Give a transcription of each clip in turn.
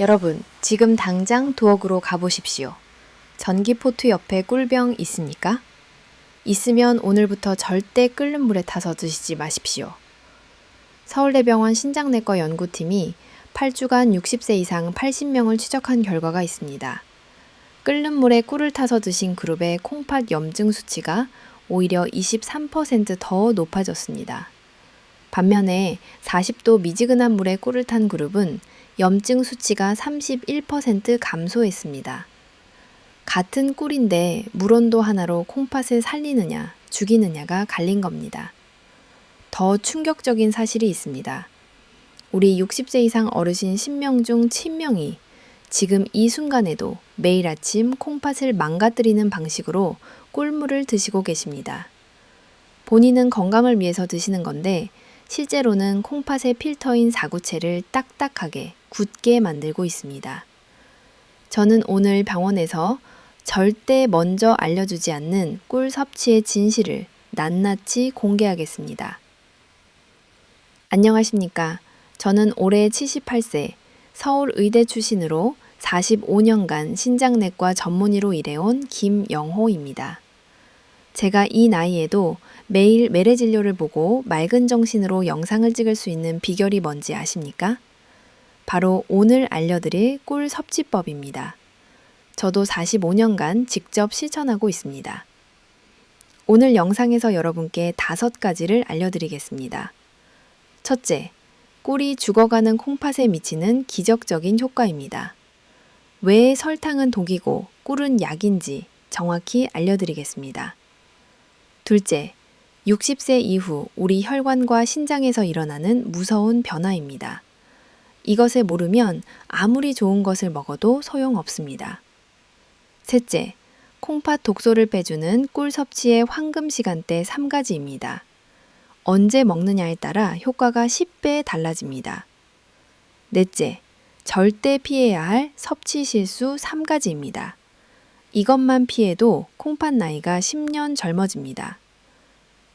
여러분, 지금 당장 두억으로 가보십시오. 전기포트 옆에 꿀병 있습니까? 있으면 오늘부터 절대 끓는 물에 타서 드시지 마십시오. 서울대병원 신장내과 연구팀이 8주간 60세 이상 80명을 추적한 결과가 있습니다. 끓는 물에 꿀을 타서 드신 그룹의 콩팥 염증 수치가 오히려 23% 더 높아졌습니다. 반면에 40도 미지근한 물에 꿀을 탄 그룹은 염증 수치가 31% 감소했습니다. 같은 꿀인데 물온도 하나로 콩팥을 살리느냐, 죽이느냐가 갈린 겁니다. 더 충격적인 사실이 있습니다. 우리 60세 이상 어르신 10명 중 7명이 지금 이 순간에도 매일 아침 콩팥을 망가뜨리는 방식으로 꿀물을 드시고 계십니다. 본인은 건강을 위해서 드시는 건데 실제로는 콩팥의 필터인 사구체를 딱딱하게 굳게 만들고 있습니다. 저는 오늘 병원에서 절대 먼저 알려주지 않는 꿀 섭취의 진실을 낱낱이 공개하겠습니다. 안녕하십니까. 저는 올해 78세 서울의대 출신으로 45년간 신장내과 전문의로 일해온 김영호입니다. 제가 이 나이에도 매일 매래 진료를 보고 맑은 정신으로 영상을 찍을 수 있는 비결이 뭔지 아십니까? 바로 오늘 알려드릴 꿀 섭취법입니다. 저도 45년간 직접 실천하고 있습니다. 오늘 영상에서 여러분께 5가지를 알려드리겠습니다. 첫째, 꿀이 죽어가는 콩팥에 미치는 기적적인 효과입니다. 왜 설탕은 독이고 꿀은 약인지 정확히 알려드리겠습니다. 둘째, 60세 이후 우리 혈관과 신장에서 일어나는 무서운 변화입니다. 이것을 모르면 아무리 좋은 것을 먹어도 소용없습니다. 셋째, 콩팥 독소를 빼주는 꿀 섭취의 황금 시간대 3가지입니다. 언제 먹느냐에 따라 효과가 10배 달라집니다. 넷째, 절대 피해야 할 섭취 실수 3가지입니다. 이것만 피해도 콩팥 나이가 10년 젊어집니다.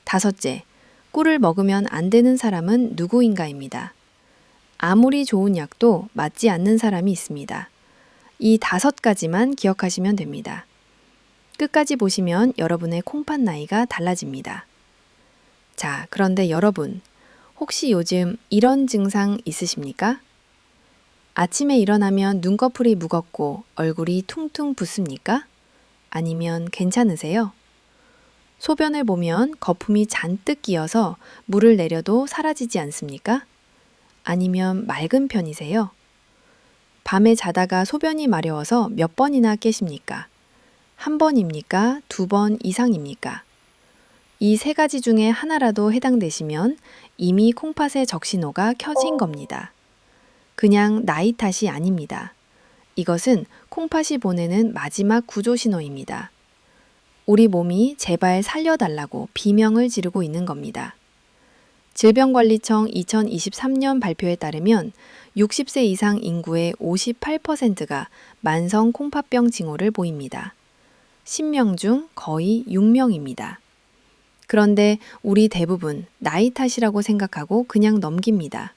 다섯째, 꿀을 먹으면 안 되는 사람은 누구인가입니다. 아무리 좋은 약도 맞지 않는 사람이 있습니다. 이 5가지만 기억하시면 됩니다. 끝까지 보시면 여러분의 콩팥 나이가 달라집니다. 자, 그런데 여러분, 혹시 요즘 이런 증상 있으십니까? 아침에 일어나면 눈꺼풀이 무겁고 얼굴이 퉁퉁 붓습니까? 아니면 괜찮으세요? 소변을 보면 거품이 잔뜩 끼어서 물을 내려도 사라지지 않습니까? 아니면 맑은 편이세요? 밤에 자다가 소변이 마려워서 몇 번이나 깨십니까? 1번입니까? 2번 이상입니까? 이 3가지 중에 하나라도 해당되시면 이미 콩팥의 적신호가 켜진 겁니다. 그냥 나이 탓이 아닙니다. 이것은 콩팥이 보내는 마지막 구조 신호입니다. 우리 몸이 제발 살려달라고 비명을 지르고 있는 겁니다. 질병관리청 2023년 발표에 따르면 60세 이상 인구의 58%가 만성 콩팥병 징후를 보입니다. 10명 중 거의 6명입니다. 그런데 우리 대부분 나이 탓이라고 생각하고 그냥 넘깁니다.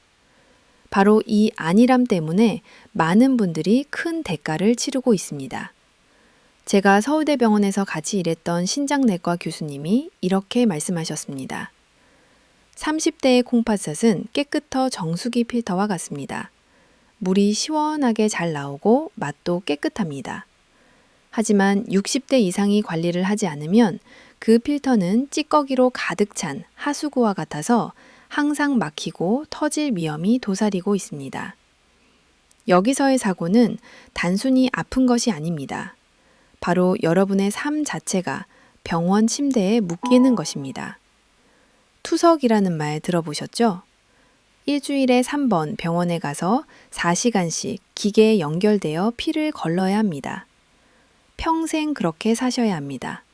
바로 이 안일함 때문에 많은 분들이 큰 대가를 치르고 있습니다. 제가 서울대병원에서 같이 일했던 신장내과 교수님이 이렇게 말씀하셨습니다. 30대의 콩팥은 깨끗한 정수기 필터와 같습니다. 물이 시원하게 잘 나오고 맛도 깨끗합니다. 하지만 60대 이상이 관리를 하지 않으면 그 필터는 찌꺼기로 가득 찬 하수구와 같아서 항상 막히고 터질 위험이 도사리고 있습니다. 여기서의 사고는 단순히 아픈 것이 아닙니다. 바로 여러분의 삶 자체가 병원 침대에 묶이는 것입니다. 투석이라는 말 들어보셨죠? 일주일에 3번 병원에 가서 4시간씩 기계에 연결되어 피를 걸러야 합니다. 평생 그렇게 사셔야 합니다.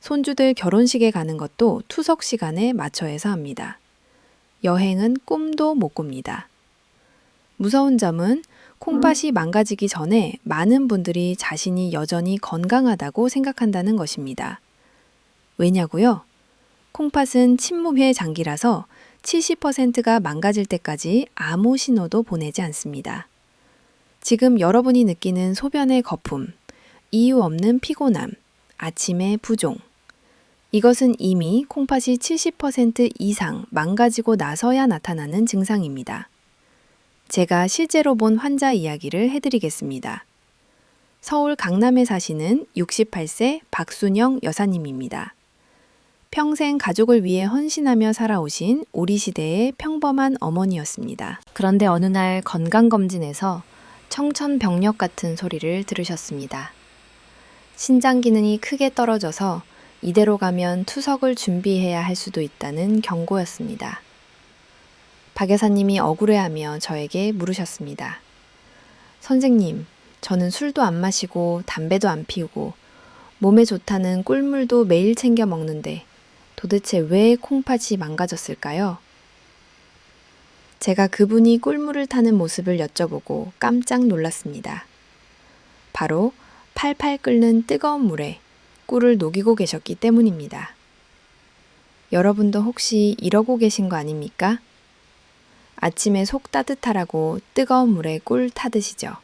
손주들 결혼식에 가는 것도 투석 시간에 맞춰서 합니다. 여행은 꿈도 못 꿉니다. 무서운 점은 콩팥이 망가지기 전에 많은 분들이 자신이 여전히 건강하다고 생각한다는 것입니다. 왜냐고요? 콩팥은 침묵의 장기라서 70%가 망가질 때까지 아무 신호도 보내지 않습니다. 지금 여러분이 느끼는 소변의 거품, 이유 없는 피곤함, 아침의 부종. 이것은 이미 콩팥이 70% 이상 망가지고 나서야 나타나는 증상입니다. 제가 실제로 본 환자 이야기를 해드리겠습니다. 서울 강남에 사시는 68세 박순영 여사님입니다. 평생 가족을 위해 헌신하며 살아오신 우리 시대의 평범한 어머니였습니다. 그런데 어느 날 건강검진에서 청천벽력 같은 소리를 들으셨습니다. 신장 기능이 크게 떨어져서 이대로 가면 투석을 준비해야 할 수도 있다는 경고였습니다. 박 여사님이 억울해하며 저에게 물으셨습니다. 선생님, 저는 술도 안 마시고 담배도 안 피우고 몸에 좋다는 꿀물도 매일 챙겨 먹는데 도대체 왜 콩팥이 망가졌을까요? 제가 그분이 꿀물을 타는 모습을 여쭤보고 깜짝 놀랐습니다. 바로 팔팔 끓는 뜨거운 물에 꿀을 녹이고 계셨기 때문입니다. 여러분도 혹시 이러고 계신 거 아닙니까? 아침에 속 따뜻하라고 뜨거운 물에 꿀 타드시죠.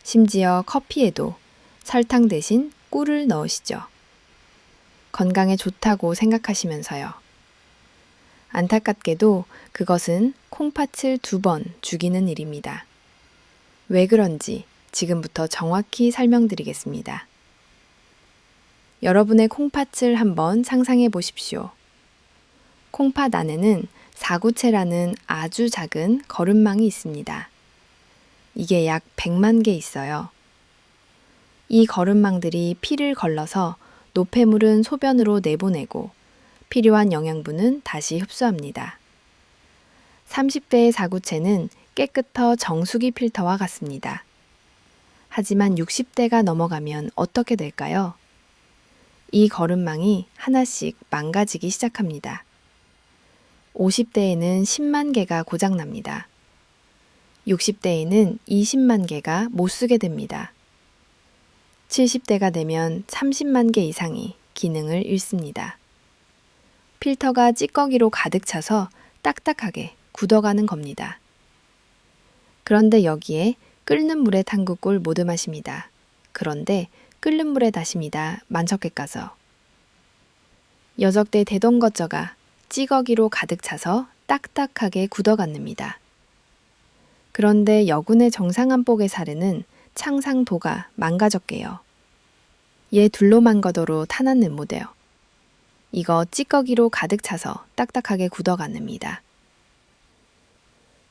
심지어 커피에도 설탕 대신 꿀을 넣으시죠. 건강에 좋다고 생각하시면서요. 안타깝게도 그것은 콩팥을 2번 죽이는 일입니다. 왜 그런지 지금부터 정확히 설명드리겠습니다. 여러분의 콩팥을 한번 상상해 보십시오. 콩팥 안에는 사구체라는 아주 작은 거름망이 있습니다. 이게 약 100만 개 있어요. 이 거름망들이 피를 걸러서 노폐물은 소변으로 내보내고 필요한 영양분은 다시 흡수합니다. 30대의 사구체는 깨끗한 정수기 필터와 같습니다. 하지만 60대가 넘어가면 어떻게 될까요? 이 거름망이 하나씩 망가지기 시작합니다. 50대에는 10만 개가 고장납니다. 60대에는 20만 개가 못 쓰게 됩니다. 70대가 되면 30만 개 이상이 기능을 잃습니다. 필터가 찌꺼기로 가득 차서 딱딱하게 굳어가는 겁니다. 그런데 여기에 끓는 물에 담근 꿀 모두 마십니다. 그런데 끓는 물에 다십니다. 만석개 까서. 여적대 대동거저가 찌꺼기로 가득 차서 딱딱하게 굳어갔습니다. 그런데 여군의 정상한복의 사례는 창상도가 망가졌게요. 얘 둘로만 거도로 타났는 못해요. 이거 찌꺼기로 가득 차서 딱딱하게 굳어갔습니다.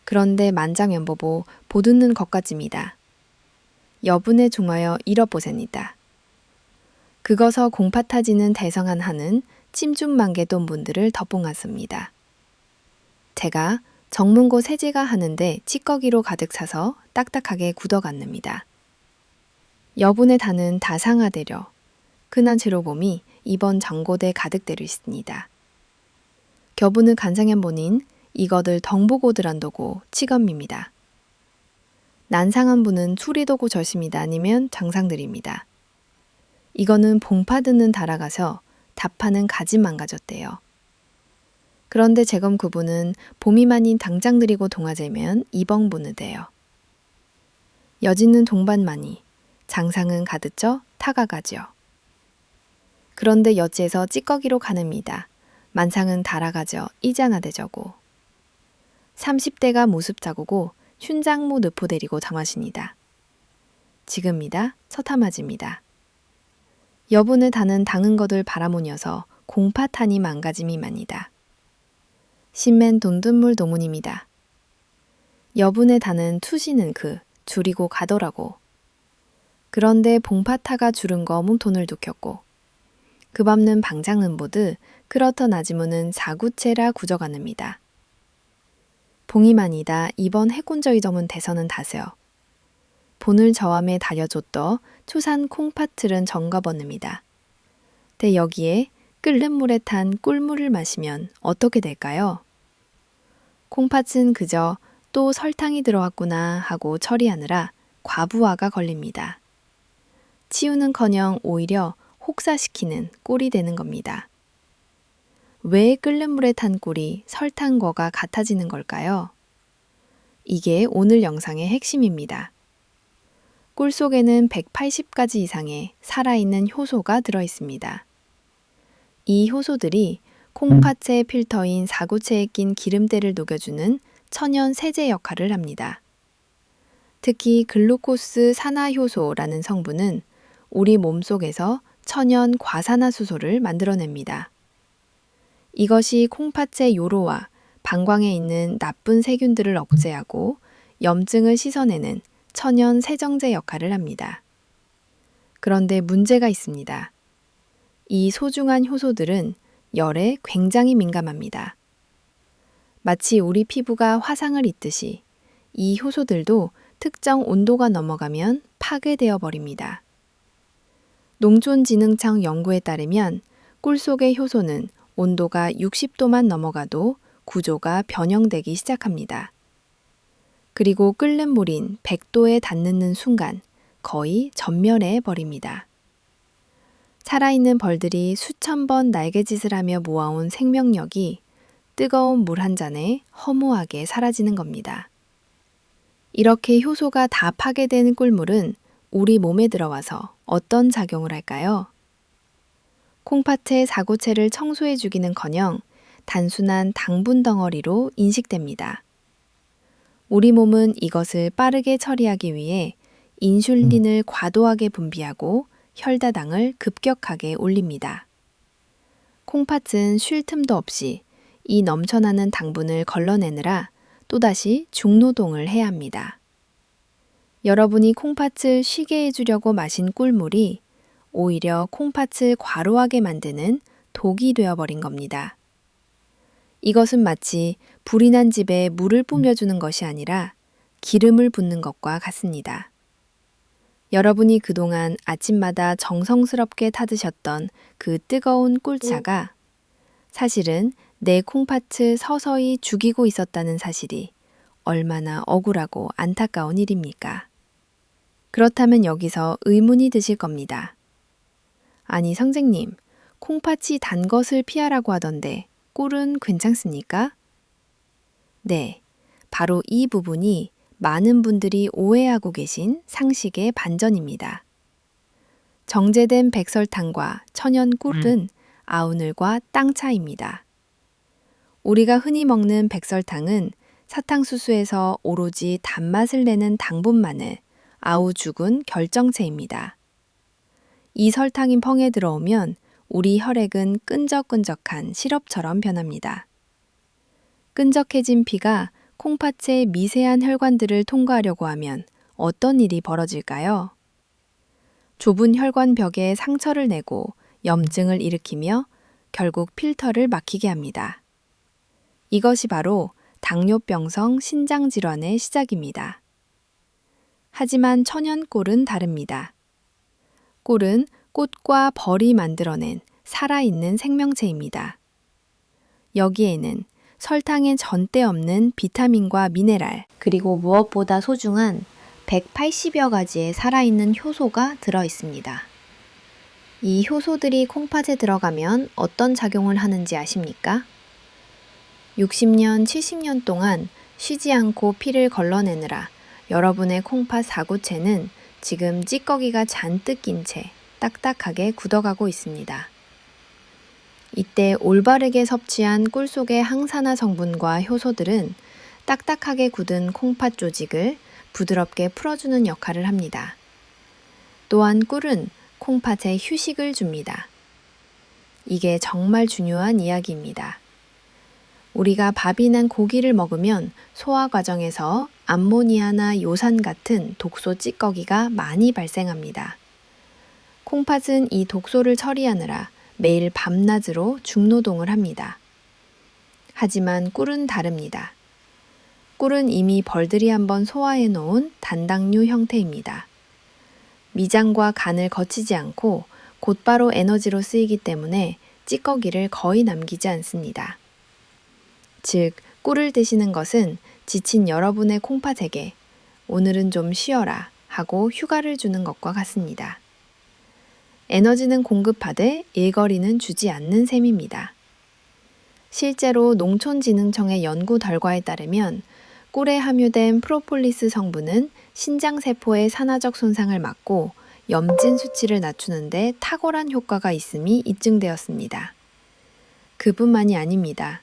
그런데 만장연보보 보듣는 것까지입니다. 여분에 종하여 잃어보셉니다. 그거서 공파타지는 대성한 하는 침중만개돈 분들을 덮봉하습니다. 제가 정문고 세제가 하는데 찌꺼기로 가득 차서 딱딱하게 굳어갔습니다. 여분의 단은 다상하되려 근한 채로 봄이 이번 정고대 가득대로 있습니다. 겨분의 간상현 본인 이거들 덩보고들한도고 치검입니다. 난상한 분은 추리도고 저십니다. 아니면 장상들입니다. 이거는 봉파 듣는 달아가서 답하는 가지 망가졌대요. 그런데 재검 그분은 봄이만인 당장들이고 동화제면 이벙분을 대요. 여진은 동반만이 장상은 가득져 타가가지요. 그런데 여지에서 찌꺼기로 가는입니다. 만상은 달아가져 이장하대저고. 30대가 모습 자고고 춘장모 늪포 데리고 장화십니다. 지금입니다. 서타맞입니다. 여분을 다는 당은 거들 바라모녀서 공파탄이 망가짐이만이다. 신맨 돈둔물 도문입니다. 여분의 다는 투시는 줄이고 가더라고. 그런데 봉파타가 줄은 거 몸돈을 두켰고 그 밤는 방장은 보드 그렇더 나지무는 사구체라 구져가는입니다. 봉이만이다 이번 해군저희 점은 대선은 다세요. 본을 저함에 달여줬더 초산 콩파틀은 정가번입니다. 대 여기에 끓는 물에 탄 꿀물을 마시면 어떻게 될까요? 콩팥은 그저 또 설탕이 들어왔구나 하고 처리하느라 과부하가 걸립니다. 치우는커녕 오히려 혹사시키는 꿀이 되는 겁니다. 왜 끓는 물에 탄 꿀이 설탕과가 같아지는 걸까요? 이게 오늘 영상의 핵심입니다. 꿀 속에는 180가지 이상의 살아있는 효소가 들어있습니다. 이 효소들이 콩팥의 필터인 사구체에 낀 기름때를 녹여주는 천연 세제 역할을 합니다. 특히 글루코스 산화효소라는 성분은 우리 몸속에서 천연 과산화수소를 만들어냅니다. 이것이 콩팥의 요로와 방광에 있는 나쁜 세균들을 억제하고 염증을 씻어내는 천연 세정제 역할을 합니다. 그런데 문제가 있습니다. 이 소중한 효소들은 열에 굉장히 민감합니다. 마치 우리 피부가 화상을 입듯이 이 효소들도 특정 온도가 넘어가면 파괴되어 버립니다. 농촌진흥청 연구에 따르면 꿀 속의 효소는 온도가 60도만 넘어가도 구조가 변형되기 시작합니다. 그리고 끓는 물인 100도에 닿는 순간 거의 전멸해 버립니다. 살아있는 벌들이 수천 번 날개짓을 하며 모아온 생명력이 뜨거운 물 한 잔에 허무하게 사라지는 겁니다. 이렇게 효소가 다 파괴된 꿀물은 우리 몸에 들어와서 어떤 작용을 할까요? 콩팥의 사고체를 청소해 주기는커녕 단순한 당분 덩어리로 인식됩니다. 우리 몸은 이것을 빠르게 처리하기 위해 인슐린을 과도하게 분비하고 혈다당을 급격하게 올립니다. 콩팥은 쉴 틈도 없이 이 넘쳐나는 당분을 걸러내느라 또다시 중노동을 해야 합니다. 여러분이 콩팥을 쉬게 해주려고 마신 꿀물이 오히려 콩팥을 과로하게 만드는 독이 되어버린 겁니다. 이것은 마치 불이 난 집에 물을 뿜겨주는 것이 아니라 기름을 붓는 것과 같습니다. 여러분이 그동안 아침마다 정성스럽게 타드셨던 그 뜨거운 꿀차가 사실은 내 콩팥을 서서히 죽이고 있었다는 사실이 얼마나 억울하고 안타까운 일입니까? 그렇다면 여기서 의문이 드실 겁니다. 아니 선생님, 콩팥이 단 것을 피하라고 하던데 꿀은 괜찮습니까? 네, 바로 이 부분이 많은 분들이 오해하고 계신 상식의 반전입니다. 정제된 백설탕과 천연 꿀은 아우늘과 땅 차이입니다. 우리가 흔히 먹는 백설탕은 사탕수수에서 오로지 단맛을 내는 당분만을 아우 죽은 결정체입니다. 이 설탕이 펑에 들어오면 우리 혈액은 끈적끈적한 시럽처럼 변합니다. 끈적해진 피가 콩팥의 미세한 혈관들을 통과하려고 하면 어떤 일이 벌어질까요? 좁은 혈관벽에 상처를 내고 염증을 일으키며 결국 필터를 막히게 합니다. 이것이 바로 당뇨병성 신장질환의 시작입니다. 하지만 천연꿀은 다릅니다. 꿀은 꽃과 벌이 만들어낸 살아있는 생명체입니다. 여기에는 설탕에 전대 없는 비타민과 미네랄, 그리고 무엇보다 소중한 180여 가지의 살아있는 효소가 들어있습니다. 이 효소들이 콩팥에 들어가면 어떤 작용을 하는지 아십니까? 60년, 70년 동안 쉬지 않고 피를 걸러내느라 여러분의 콩팥 사구체는 지금 찌꺼기가 잔뜩 낀 채 딱딱하게 굳어가고 있습니다. 이때 올바르게 섭취한 꿀 속의 항산화 성분과 효소들은 딱딱하게 굳은 콩팥 조직을 부드럽게 풀어주는 역할을 합니다. 또한 꿀은 콩팥에 휴식을 줍니다. 이게 정말 중요한 이야기입니다. 우리가 밥이나 고기를 먹으면 소화 과정에서 암모니아나 요산 같은 독소 찌꺼기가 많이 발생합니다. 콩팥은 이 독소를 처리하느라 매일 밤낮으로 중노동을 합니다. 하지만 꿀은 다릅니다. 꿀은 이미 벌들이 한번 소화해 놓은 단당류 형태입니다. 미장과 간을 거치지 않고 곧바로 에너지로 쓰이기 때문에 찌꺼기를 거의 남기지 않습니다. 즉, 꿀을 드시는 것은 지친 여러분의 콩팥에게 오늘은 좀 쉬어라 하고 휴가를 주는 것과 같습니다. 에너지는 공급하되 일거리는 주지 않는 셈입니다. 실제로 농촌진흥청의 연구 결과에 따르면 꿀에 함유된 프로폴리스 성분은 신장세포의 산화적 손상을 막고 염진 수치를 낮추는데 탁월한 효과가 있음이 입증되었습니다. 그뿐만이 아닙니다.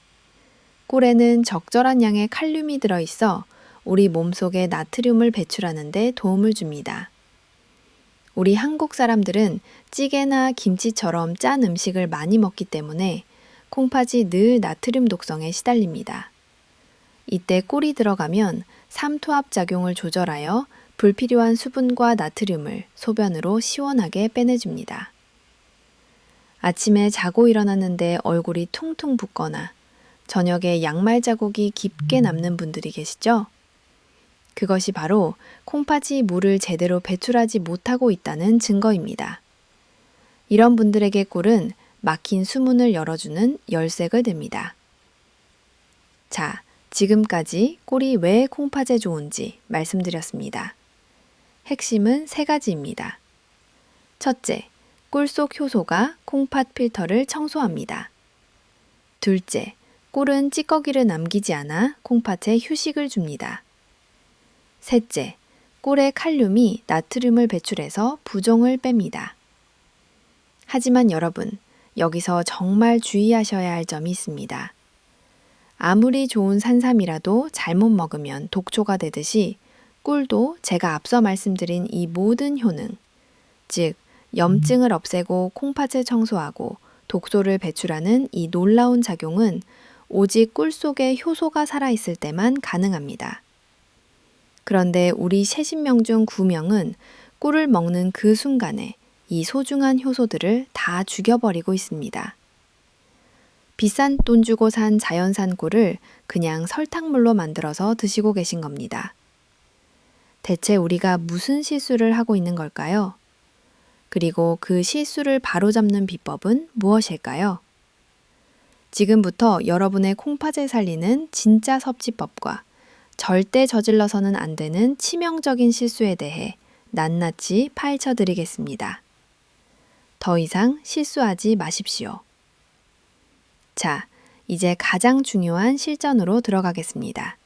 꿀에는 적절한 양의 칼륨이 들어있어 우리 몸속에 나트륨을 배출하는 데 도움을 줍니다. 우리 한국 사람들은 찌개나 김치처럼 짠 음식을 많이 먹기 때문에 콩팥이 늘 나트륨 독성에 시달립니다. 이때 꿀이 들어가면 삼투압 작용을 조절하여 불필요한 수분과 나트륨을 소변으로 시원하게 빼내줍니다. 아침에 자고 일어났는데 얼굴이 퉁퉁 붓거나 저녁에 양말 자국이 깊게 남는 분들이 계시죠? 그것이 바로 콩팥이 물을 제대로 배출하지 못하고 있다는 증거입니다. 이런 분들에게 꿀은 막힌 수문을 열어주는 열쇠가 됩니다. 자, 지금까지 꿀이 왜 콩팥에 좋은지 말씀드렸습니다. 핵심은 3가지입니다. 첫째, 꿀 속 효소가 콩팥 필터를 청소합니다. 둘째, 꿀은 찌꺼기를 남기지 않아 콩팥에 휴식을 줍니다. 셋째, 꿀의 칼륨이 나트륨을 배출해서 부종을 뺍니다. 하지만 여러분, 여기서 정말 주의하셔야 할 점이 있습니다. 아무리 좋은 산삼이라도 잘못 먹으면 독초가 되듯이 꿀도 제가 앞서 말씀드린 이 모든 효능, 즉 염증을 없애고 콩팥을 청소하고 독소를 배출하는 이 놀라운 작용은 오직 꿀 속에 효소가 살아있을 때만 가능합니다. 그런데 우리 새10명 중 9명은 꿀을 먹는 그 순간에 이 소중한 효소들을 다 죽여버리고 있습니다. 비싼 돈 주고 산 자연산 꿀을 그냥 설탕물로 만들어서 드시고 계신 겁니다. 대체 우리가 무슨 실수를 하고 있는 걸까요? 그리고 그 실수를 바로잡는 비법은 무엇일까요? 지금부터 여러분의 콩팥을 살리는 진짜 섭취법과 절대 저질러서는 안 되는 치명적인 실수에 대해 낱낱이 파헤쳐 드리겠습니다. 더 이상 실수하지 마십시오. 자, 이제 가장 중요한 실전으로 들어가겠습니다.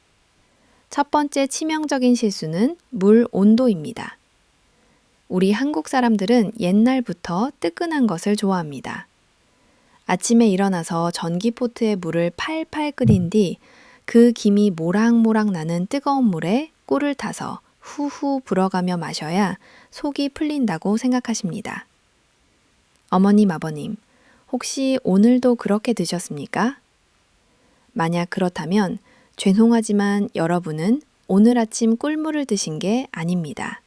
첫 번째 치명적인 실수는 물 온도입니다. 우리 한국 사람들은 옛날부터 뜨끈한 것을 좋아합니다. 아침에 일어나서 전기포트에 물을 팔팔 끓인 뒤 그 김이 모락모락 나는 뜨거운 물에 꿀을 타서 후후 불어가며 마셔야 속이 풀린다고 생각하십니다. 어머님, 아버님, 혹시 오늘도 그렇게 드셨습니까? 만약 그렇다면 죄송하지만 여러분은 오늘 아침 꿀물을 드신 게 아닙니다.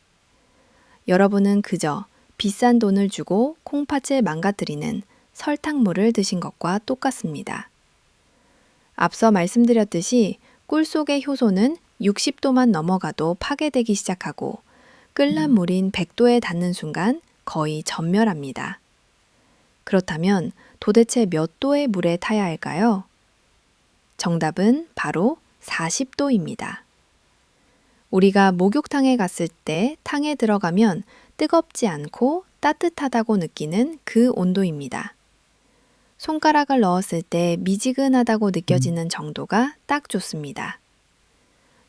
여러분은 그저 비싼 돈을 주고 콩팥을 망가뜨리는 설탕물을 드신 것과 똑같습니다. 앞서 말씀드렸듯이 꿀 속의 효소는 60도만 넘어가도 파괴되기 시작하고 끓는 물인 100도에 닿는 순간 거의 전멸합니다. 그렇다면 도대체 몇 도의 물에 타야 할까요? 정답은 바로 40도입니다. 우리가 목욕탕에 갔을 때 탕에 들어가면 뜨겁지 않고 따뜻하다고 느끼는 그 온도입니다. 손가락을 넣었을 때 미지근하다고 느껴지는 정도가 딱 좋습니다.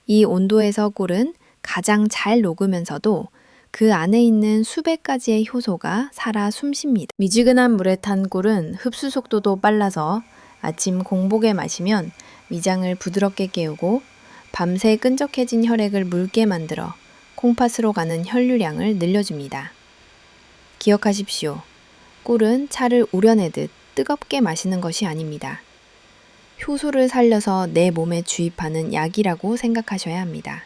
이 온도에서 꿀은 가장 잘 녹으면서도 그 안에 있는 수백 가지의 효소가 살아 숨쉽니다. 미지근한 물에 탄 꿀은 흡수 속도도 빨라서 아침 공복에 마시면 위장을 부드럽게 깨우고 밤새 끈적해진 혈액을 묽게 만들어 콩팥으로 가는 혈류량을 늘려줍니다. 기억하십시오. 꿀은 차를 우려내듯 뜨겁게 마시는 것이 아닙니다. 효소를 살려서 내 몸에 주입하는 약이라고 생각하셔야 합니다.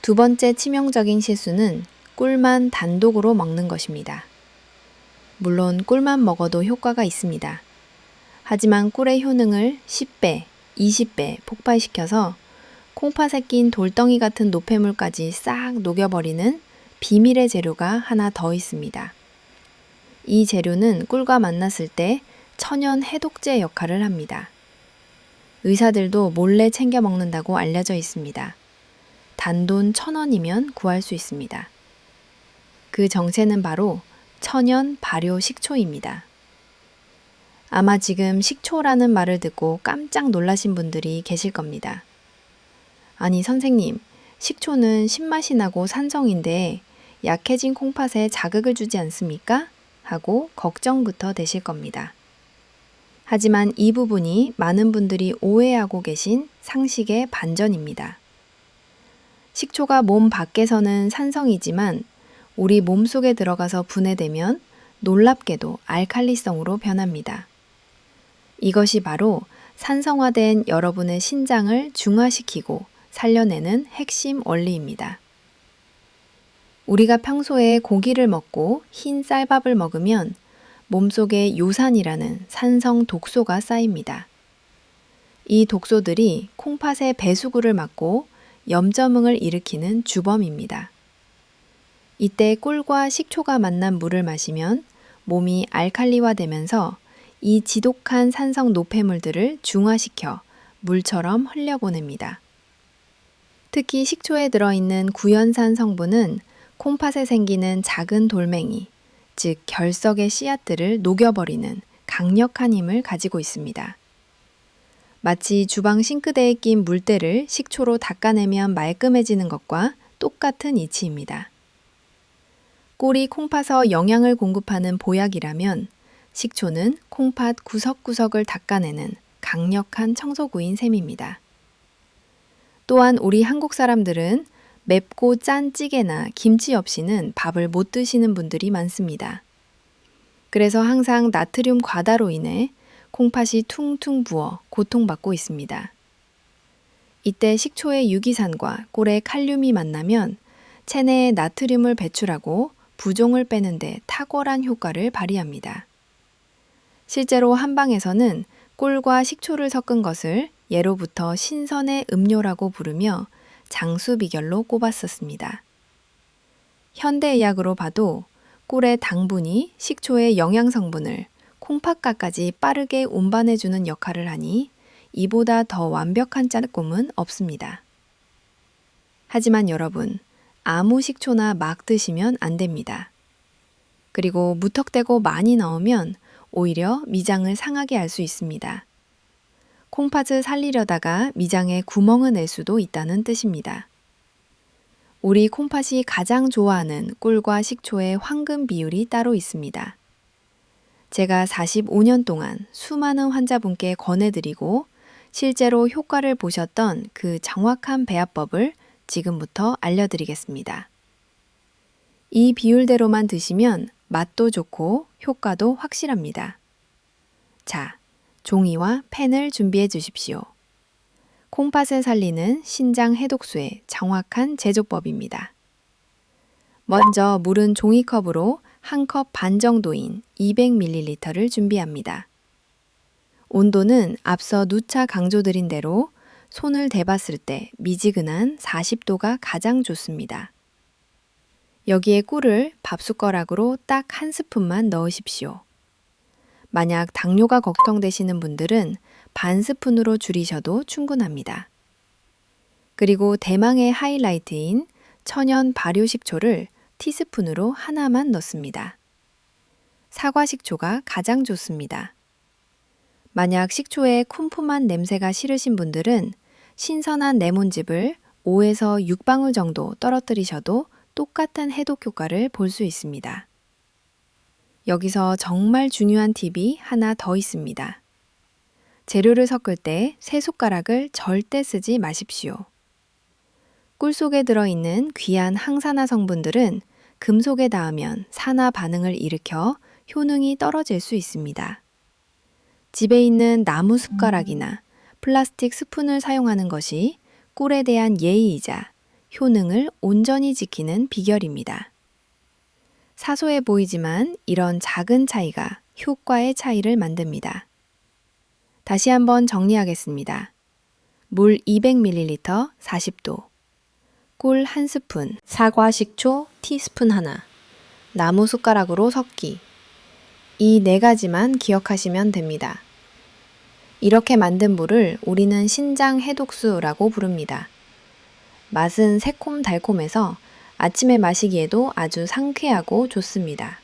두 번째 치명적인 실수는 꿀만 단독으로 먹는 것입니다. 물론 꿀만 먹어도 효과가 있습니다. 하지만 꿀의 효능을 10배, 20배 폭발시켜서 콩팥에 낀 돌덩이 같은 노폐물까지 싹 녹여버리는 비밀의 재료가 하나 더 있습니다. 이 재료는 꿀과 만났을 때 천연 해독제 역할을 합니다. 의사들도 몰래 챙겨 먹는다고 알려져 있습니다. 단돈 1,000원이면 구할 수 있습니다. 그 정체는 바로 천연 발효 식초입니다. 아마 지금 식초라는 말을 듣고 깜짝 놀라신 분들이 계실 겁니다. 아니 선생님, 식초는 신맛이 나고 산성인데 약해진 콩팥에 자극을 주지 않습니까? 하고 걱정부터 되실 겁니다. 하지만 이 부분이 많은 분들이 오해하고 계신 상식의 반전입니다. 식초가 몸 밖에서는 산성이지만 우리 몸속에 들어가서 분해되면 놀랍게도 알칼리성으로 변합니다. 이것이 바로 산성화된 여러분의 신장을 중화시키고 살려내는 핵심 원리입니다. 우리가 평소에 고기를 먹고 흰 쌀밥을 먹으면 몸속에 요산이라는 산성 독소가 쌓입니다. 이 독소들이 콩팥의 배수구를 막고 염저뭉을 일으키는 주범입니다. 이때 꿀과 식초가 만난 물을 마시면 몸이 알칼리화되면서 이 지독한 산성 노폐물들을 중화시켜 물처럼 흘려보냅니다. 특히 식초에 들어있는 구연산 성분은 콩팥에 생기는 작은 돌멩이, 즉 결석의 씨앗들을 녹여버리는 강력한 힘을 가지고 있습니다. 마치 주방 싱크대에 낀 물때를 식초로 닦아내면 말끔해지는 것과 똑같은 이치입니다. 꿀이 콩팥에 영양을 공급하는 보약이라면 식초는 콩팥 구석구석을 닦아내는 강력한 청소구인 셈입니다. 또한 우리 한국 사람들은 맵고 짠 찌개나 김치 없이는 밥을 못 드시는 분들이 많습니다. 그래서 항상 나트륨 과다로 인해 콩팥이 퉁퉁 부어 고통받고 있습니다. 이때 식초의 유기산과 꿀의 칼륨이 만나면 체내에 나트륨을 배출하고 부종을 빼는 데 탁월한 효과를 발휘합니다. 실제로 한방에서는 꿀과 식초를 섞은 것을 예로부터 신선의 음료라고 부르며 장수 비결로 꼽았었습니다. 현대의학으로 봐도 꿀의 당분이 식초의 영양 성분을 콩팥가까지 빠르게 운반해주는 역할을 하니 이보다 더 완벽한 짝꿍은 없습니다. 하지만 여러분, 아무 식초나 막 드시면 안 됩니다. 그리고 무턱대고 많이 넣으면 오히려 미장을 상하게 할 수 있습니다. 콩팥을 살리려다가 미장에 구멍을 낼 수도 있다는 뜻입니다. 우리 콩팥이 가장 좋아하는 꿀과 식초의 황금 비율이 따로 있습니다. 제가 45년 동안 수많은 환자분께 권해드리고 실제로 효과를 보셨던 그 정확한 배합법을 지금부터 알려드리겠습니다. 이 비율대로만 드시면 맛도 좋고 효과도 확실합니다. 자, 종이와 펜을 준비해 주십시오. 콩팥을 살리는 신장 해독수의 정확한 제조법입니다. 먼저 물은 종이컵으로 1컵 반 정도인 200ml를 준비합니다. 온도는 앞서 누차 강조드린 대로 손을 대봤을 때 미지근한 40도가 가장 좋습니다. 여기에 꿀을 밥숟가락으로 딱 한 스푼만 넣으십시오. 만약 당뇨가 걱정되시는 분들은 반 스푼으로 줄이셔도 충분합니다. 그리고 대망의 하이라이트인 천연 발효식초를 티스푼으로 하나만 넣습니다. 사과식초가 가장 좋습니다. 만약 식초에 쿰쿰한 냄새가 싫으신 분들은 신선한 레몬즙을 5에서 6방울 정도 떨어뜨리셔도 똑같은 해독 효과를 볼 수 있습니다. 여기서 정말 중요한 팁이 하나 더 있습니다. 재료를 섞을 때 새 숟가락을 절대 쓰지 마십시오. 꿀 속에 들어있는 귀한 항산화 성분들은 금속에 닿으면 산화 반응을 일으켜 효능이 떨어질 수 있습니다. 집에 있는 나무 숟가락이나 플라스틱 스푼을 사용하는 것이 꿀에 대한 예의이자 효능을 온전히 지키는 비결입니다. 사소해 보이지만 이런 작은 차이가 효과의 차이를 만듭니다. 다시 한번 정리하겠습니다. 물 200ml 40도, 꿀 1스푼, 사과 식초 티스푼 하나, 나무 숟가락으로 섞기. 이 4가지만 기억하시면 됩니다. 이렇게 만든 물을 우리는 신장 해독수라고 부릅니다. 맛은 새콤달콤해서 아침에 마시기에도 아주 상쾌하고 좋습니다.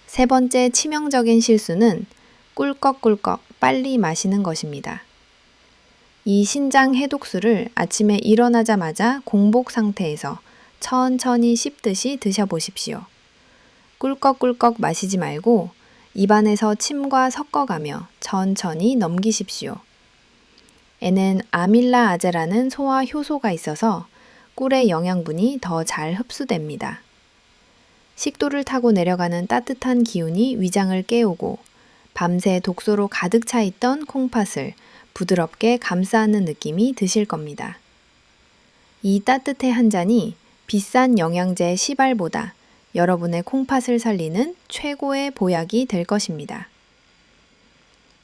세 번째 치명적인 실수는 꿀꺽꿀꺽 빨리 마시는 것입니다. 이 신장 해독수를 아침에 일어나자마자 공복 상태에서 천천히 씹듯이 드셔보십시오. 꿀꺽꿀꺽 마시지 말고 입안에서 침과 섞어가며 천천히 넘기십시오. 에는 아밀라아제라는 소화 효소가 있어서 꿀의 영양분이 더 잘 흡수됩니다. 식도를 타고 내려가는 따뜻한 기운이 위장을 깨우고 밤새 독소로 가득 차 있던 콩팥을 부드럽게 감싸는 느낌이 드실 겁니다. 이 따뜻해 한 잔이 비싼 영양제 시발보다 여러분의 콩팥을 살리는 최고의 보약이 될 것입니다.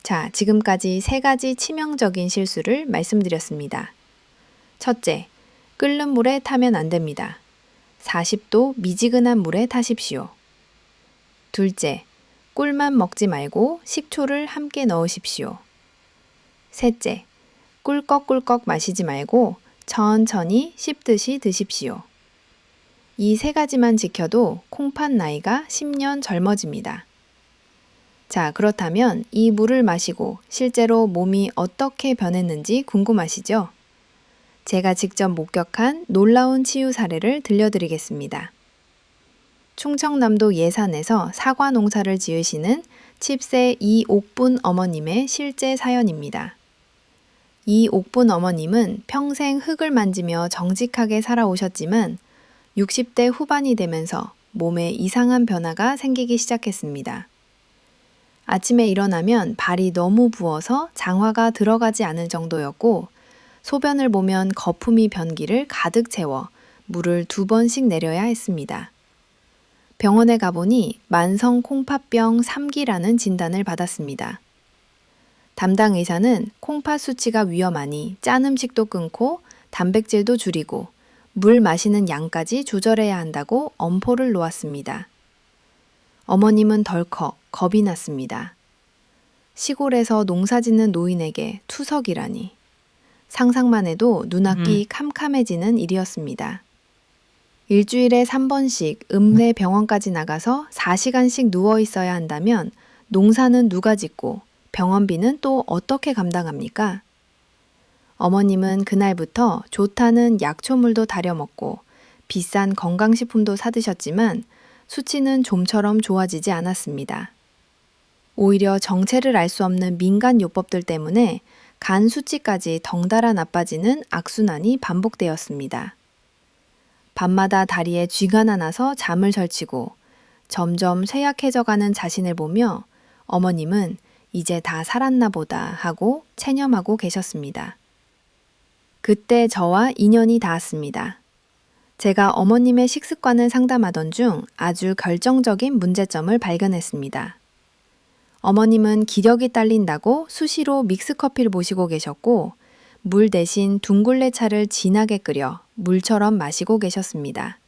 자, 지금까지 3가지 치명적인 실수를 말씀드렸습니다. 첫째, 끓는 물에 타면 안 됩니다. 40도 미지근한 물에 타십시오. 둘째, 꿀만 먹지 말고 식초를 함께 넣으십시오. 셋째, 꿀꺽꿀꺽 마시지 말고 천천히 씹듯이 드십시오. 이 3가지만 지켜도 콩팥 나이가 10년 젊어집니다. 자, 그렇다면 이 물을 마시고 실제로 몸이 어떻게 변했는지 궁금하시죠? 제가 직접 목격한 놀라운 치유 사례를 들려드리겠습니다. 충청남도 예산에서 사과 농사를 지으시는 칩새 이옥분 어머님의 실제 사연입니다. 이옥분 어머님은 평생 흙을 만지며 정직하게 살아오셨지만 60대 후반이 되면서 몸에 이상한 변화가 생기기 시작했습니다. 아침에 일어나면 발이 너무 부어서 장화가 들어가지 않을 정도였고 소변을 보면 거품이 변기를 가득 채워 물을 2번씩 내려야 했습니다. 병원에 가보니 만성 콩팥병 3기라는 진단을 받았습니다. 담당 의사는 콩팥 수치가 위험하니 짠 음식도 끊고 단백질도 줄이고 물 마시는 양까지 조절해야 한다고 엄포를 놓았습니다. 어머님은 덜컥 겁이 났습니다. 시골에서 농사짓는 노인에게 투석이라니. 상상만 해도 눈앞이 캄캄해지는 일이었습니다. 일주일에 3번씩 읍내 병원까지 나가서 4시간씩 누워 있어야 한다면 농사는 누가 짓고 병원비는 또 어떻게 감당합니까? 어머님은 그날부터 좋다는 약초물도 다려 먹고 비싼 건강식품도 사드셨지만 수치는 좀처럼 좋아지지 않았습니다. 오히려 정체를 알 수 없는 민간 요법들 때문에 간 수치까지 덩달아 나빠지는 악순환이 반복되었습니다. 밤마다 다리에 쥐가 나서 잠을 설치고 점점 쇠약해져가는 자신을 보며 어머님은 이제 다 살았나 보다 하고 체념하고 계셨습니다. 그때 저와 인연이 닿았습니다. 제가 어머님의 식습관을 상담하던 중 아주 결정적인 문제점을 발견했습니다. 어머님은 기력이 딸린다고 수시로 믹스커피를 모시고 계셨고 물 대신 둥글레 차를 진하게 끓여 물처럼 마시고 계셨습니다.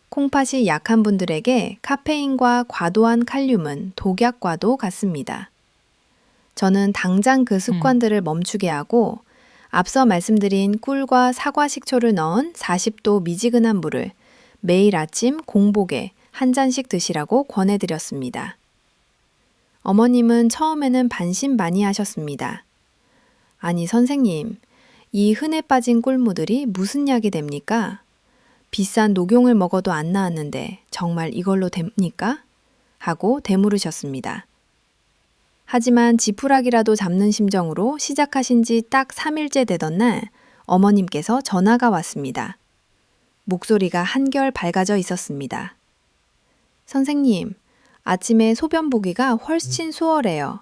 콩팥이 약한 분들에게 카페인과 과도한 칼륨은 독약과도 같습니다. 저는 당장 그 습관들을 멈추게 하고 앞서 말씀드린 꿀과 사과 식초를 넣은 40도 미지근한 물을 매일 아침 공복에 한 잔씩 드시라고 권해드렸습니다. 어머님은 처음에는 반신반의하셨습니다. 아니 선생님, 이 흔해 빠진 꿀무들이 무슨 약이 됩니까? 비싼 녹용을 먹어도 안 나았는데 정말 이걸로 됩니까? 하고 되물으셨습니다. 하지만 지푸라기라도 잡는 심정으로 시작하신 지 딱 3일째 되던 날 어머님께서 전화가 왔습니다. 목소리가 한결 밝아져 있었습니다. 선생님, 아침에 소변 보기가 훨씬 수월해요.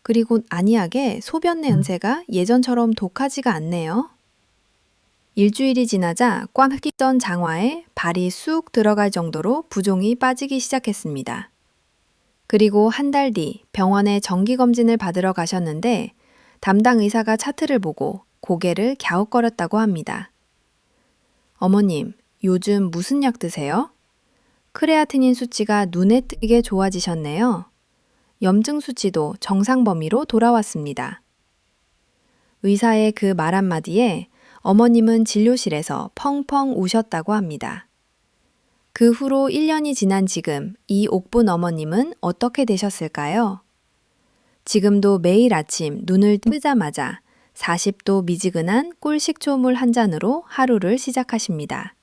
그리고 아니하게 소변 냄새가 예전처럼 독하지가 않네요. 일주일이 지나자 꽉 끼던 장화에 발이 쑥 들어갈 정도로 부종이 빠지기 시작했습니다. 그리고 한 달 뒤 병원에 정기검진을 받으러 가셨는데 담당 의사가 차트를 보고 고개를 갸웃거렸다고 합니다. 어머님, 요즘 무슨 약 드세요? 크레아티닌 수치가 눈에 띄게 좋아지셨네요. 염증 수치도 정상 범위로 돌아왔습니다. 의사의 그 말 한마디에 어머님은 진료실에서 펑펑 우셨다고 합니다. 그 후로 1년이 지난 지금 이 옥분 어머님은 어떻게 되셨을까요? 지금도 매일 아침 눈을 뜨자마자 40도 미지근한 꿀식초물 한 잔으로 하루를 시작하십니다.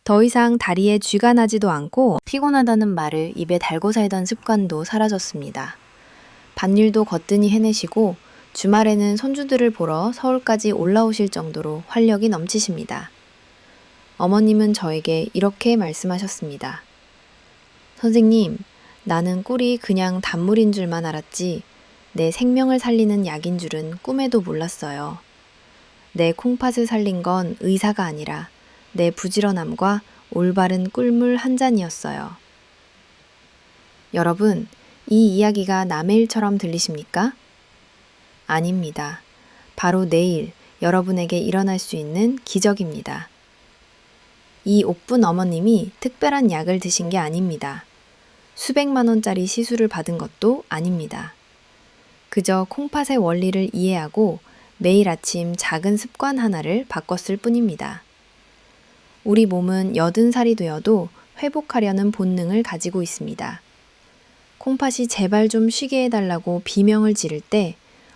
더 이상 다리에 쥐가 나지도 않고 피곤하다는 말을 입에 달고 살던 습관도 사라졌습니다. 밭일도 거뜬히 해내시고 주말에는 손주들을 보러 서울까지 올라오실 정도로 활력이 넘치십니다. 어머님은 저에게 이렇게 말씀하셨습니다. 선생님, 나는 꿀이 그냥 단물인 줄만 알았지 내 생명을 살리는 약인 줄은 꿈에도 몰랐어요. 내 콩팥을 살린 건 의사가 아니라 내 부지런함과 올바른 꿀물 한 잔이었어요. 여러분, 이 이야기가 남의 일처럼 들리십니까? 아닙니다. 바로 내일 여러분에게 일어날 수 있는 기적입니다. 이 옥분 어머님이 특별한 약을 드신 게 아닙니다. 수백만 원짜리 시술을 받은 것도 아닙니다. 그저 콩팥의 원리를 이해하고 매일 아침 작은 습관 하나를 바꿨을 뿐입니다. 우리 몸은 80살이 되어도 회복하려는 본능을 가지고 있습니다. 콩팥이 제발 좀 쉬게 해달라고 비명을 지를 때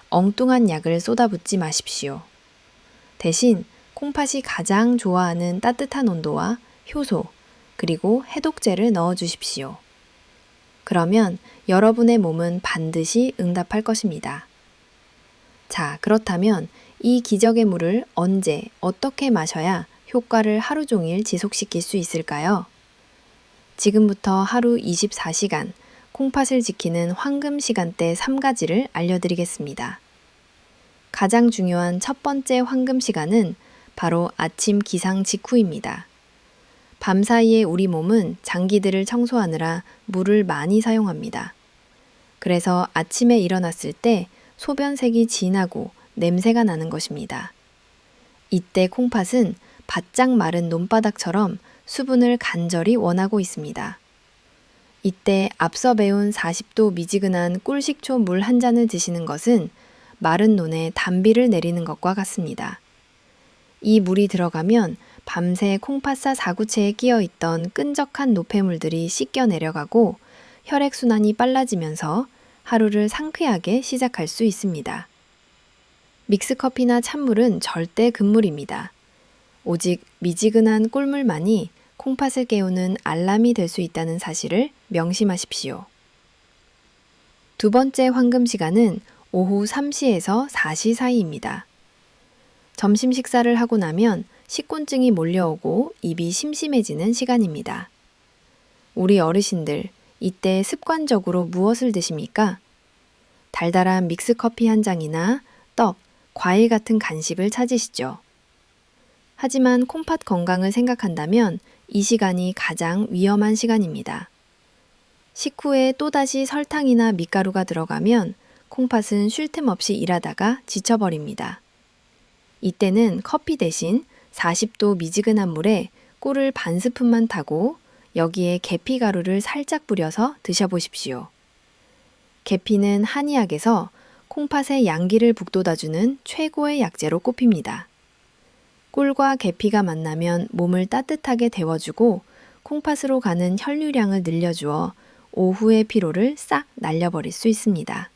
엉뚱한 약을 쏟아붓지 마십시오. 대신 콩팥이 가장 좋아하는 따뜻한 온도와 효소, 그리고 해독제를 넣어주십시오. 그러면 여러분의 몸은 반드시 응답할 것입니다. 자, 그렇다면 이 기적의 물을 언제, 어떻게 마셔야 효과를 하루 종일 지속시킬 수 있을까요? 지금부터 하루 24시간 콩팥을 지키는 황금 시간대 3가지를 알려드리겠습니다. 가장 중요한 첫 번째 황금 시간은 바로 아침 기상 직후입니다. 밤사이에 우리 몸은 장기들을 청소하느라 물을 많이 사용합니다. 그래서 아침에 일어났을 때 소변색이 진하고 냄새가 나는 것입니다. 이때 콩팥은 바짝 마른 논바닥처럼 수분을 간절히 원하고 있습니다. 이때 앞서 배운 40도 미지근한 꿀식초 물 한 잔을 드시는 것은 마른 논에 단비를 내리는 것과 같습니다. 이 물이 들어가면 밤새 콩팥사 사구체에 끼어있던 끈적한 노폐물들이 씻겨 내려가고 혈액순환이 빨라지면서 하루를 상쾌하게 시작할 수 있습니다. 믹스커피나 찬물은 절대 금물입니다. 오직 미지근한 꿀물만이 콩팥을 깨우는 알람이 될 수 있다는 사실을 명심하십시오. 두 번째 황금 시간은 오후 3시에서 4시 사이입니다. 점심 식사를 하고 나면 식곤증이 몰려오고 입이 심심해지는 시간입니다. 우리 어르신들, 이때 습관적으로 무엇을 드십니까? 달달한 믹스커피 한 잔이나 떡, 과일 같은 간식을 찾으시죠. 하지만 콩팥 건강을 생각한다면 이 시간이 가장 위험한 시간입니다. 식후에 또다시 설탕이나 밀가루가 들어가면 콩팥은 쉴 틈 없이 일하다가 지쳐버립니다. 이때는 커피 대신 40도 미지근한 물에 꿀을 반 스푼만 타고 여기에 계피가루를 살짝 뿌려서 드셔보십시오. 계피는 한의학에서 콩팥의 양기를 북돋아주는 최고의 약재로 꼽힙니다. 꿀과 계피가 만나면 몸을 따뜻하게 데워주고 콩팥으로 가는 혈류량을 늘려주어 오후의 피로를 싹 날려버릴 수 있습니다.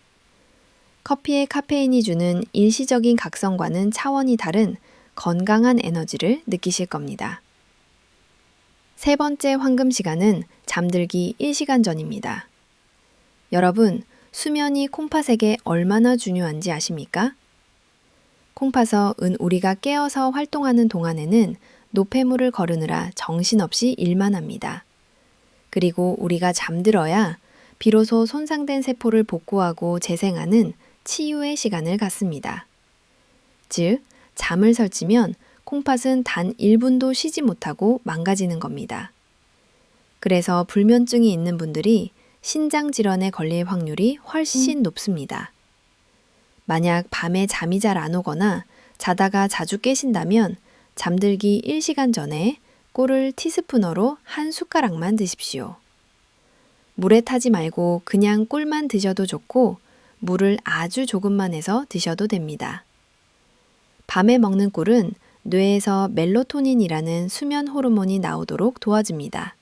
커피의 카페인이 주는 일시적인 각성과는 차원이 다른 건강한 에너지를 느끼실 겁니다. 세 번째 황금 시간은 잠들기 1시간 전입니다. 여러분, 수면이 콩팥에게 얼마나 중요한지 아십니까? 콩팥은 우리가 깨어서 활동하는 동안에는 노폐물을 거르느라 정신없이 일만 합니다. 그리고 우리가 잠들어야 비로소 손상된 세포를 복구하고 재생하는 치유의 시간을 갖습니다. 즉, 잠을 설치면 콩팥은 단 1분도 쉬지 못하고 망가지는 겁니다. 그래서 불면증이 있는 분들이 신장 질환에 걸릴 확률이 훨씬 높습니다. 만약 밤에 잠이 잘 안 오거나 자다가 자주 깨신다면 잠들기 1시간 전에 꿀을 티스푼으로 한 숟가락만 드십시오. 물에 타지 말고 그냥 꿀만 드셔도 좋고 물을 아주 조금만 해서 드셔도 됩니다. 밤에 먹는 꿀은 뇌에서 멜로토닌이라는 수면 호르몬이 나오도록 도와줍니다.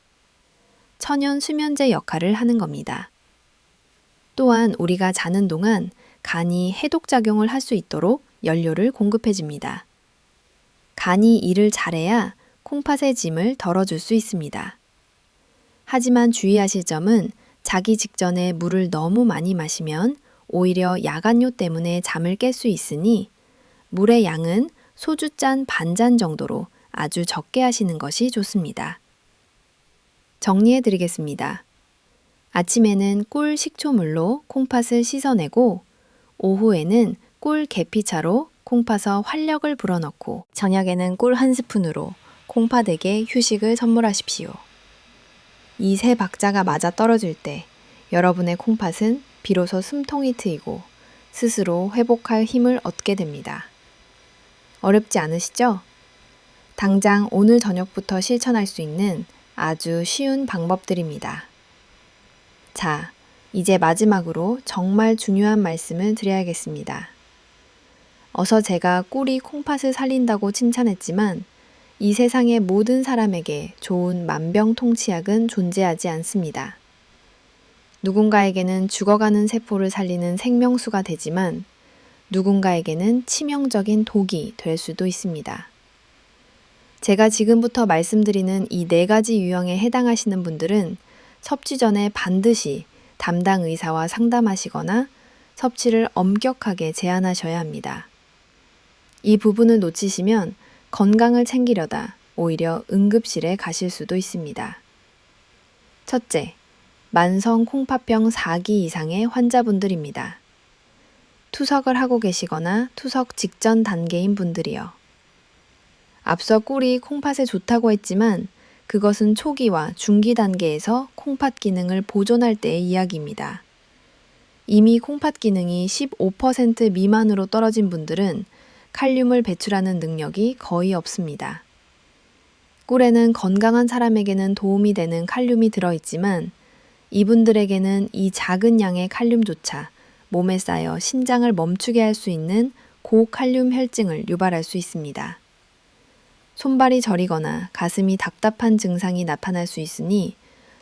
천연 수면제 역할을 하는 겁니다. 또한 우리가 자는 동안 간이 해독작용을 할 수 있도록 연료를 공급해줍니다. 간이 일을 잘해야 콩팥의 짐을 덜어줄 수 있습니다. 하지만 주의하실 점은 자기 직전에 물을 너무 많이 마시면 오히려 야간요 때문에 잠을 깰 수 있으니 물의 양은 소주잔 반잔 정도로 아주 적게 하시는 것이 좋습니다. 정리해 드리겠습니다. 아침에는 꿀 식초물로 콩팥을 씻어내고 오후에는 꿀 계피차로 콩팥에 활력을 불어넣고 저녁에는 꿀 한 스푼으로 콩팥에게 휴식을 선물하십시오. 이 세 박자가 맞아 떨어질 때 여러분의 콩팥은 비로소 숨통이 트이고 스스로 회복할 힘을 얻게 됩니다. 어렵지 않으시죠? 당장 오늘 저녁부터 실천할 수 있는 아주 쉬운 방법들입니다. 자, 이제 마지막으로 정말 중요한 말씀을 드려야겠습니다. 어서 제가 꿀이 콩팥을 살린다고 칭찬했지만 이 세상의 모든 사람에게 좋은 만병통치약은 존재하지 않습니다. 누군가에게는 죽어가는 세포를 살리는 생명수가 되지만 누군가에게는 치명적인 독이 될 수도 있습니다. 제가 지금부터 말씀드리는 이 4가지 유형에 해당하시는 분들은 섭취 전에 반드시 담당 의사와 상담하시거나 섭취를 엄격하게 제한하셔야 합니다. 이 부분을 놓치시면 건강을 챙기려다 오히려 응급실에 가실 수도 있습니다. 첫째, 만성 콩팥병 4기 이상의 환자분들입니다. 투석을 하고 계시거나 투석 직전 단계인 분들이요. 앞서 꿀이 콩팥에 좋다고 했지만 그것은 초기와 중기 단계에서 콩팥 기능을 보존할 때의 이야기입니다. 이미 콩팥 기능이 15% 미만으로 떨어진 분들은 칼륨을 배출하는 능력이 거의 없습니다. 꿀에는 건강한 사람에게는 도움이 되는 칼륨이 들어있지만 이분들에게는 이 작은 양의 칼륨조차 몸에 쌓여 신장을 멈추게 할 수 있는 고칼륨 혈증을 유발할 수 있습니다. 손발이 저리거나 가슴이 답답한 증상이 나타날 수 있으니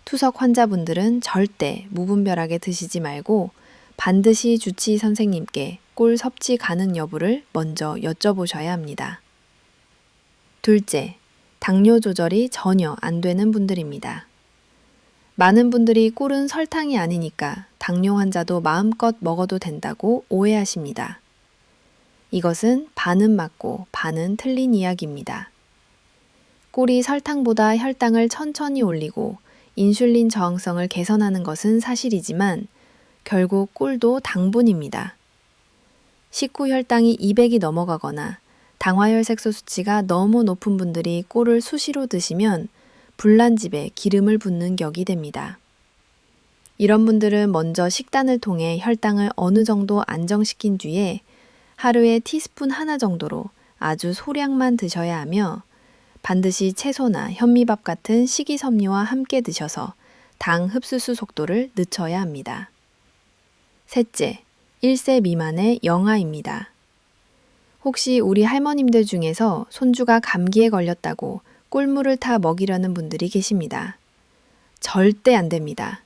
투석 환자분들은 절대 무분별하게 드시지 말고 반드시 주치의 선생님께 꿀 섭취 가능 여부를 먼저 여쭤보셔야 합니다. 둘째, 당뇨 조절이 전혀 안 되는 분들입니다. 많은 분들이 꿀은 설탕이 아니니까 당뇨 환자도 마음껏 먹어도 된다고 오해하십니다. 이것은 반은 맞고 반은 틀린 이야기입니다. 꿀이 설탕보다 혈당을 천천히 올리고 인슐린 저항성을 개선하는 것은 사실이지만 결국 꿀도 당분입니다. 식후 혈당이 200이 넘어가거나 당화혈색소 수치가 너무 높은 분들이 꿀을 수시로 드시면 불난집에 기름을 붓는 격이 됩니다. 이런 분들은 먼저 식단을 통해 혈당을 어느 정도 안정시킨 뒤에 하루에 티스푼 하나 정도로 아주 소량만 드셔야 하며 반드시 채소나 현미밥 같은 식이섬유와 함께 드셔서 당 흡수수 속도를 늦춰야 합니다. 셋째, 1세 미만의 영아입니다. 혹시 우리 할머님들 중에서 손주가 감기에 걸렸다고 꿀물을 타 먹이려는 분들이 계십니다. 절대 안 됩니다.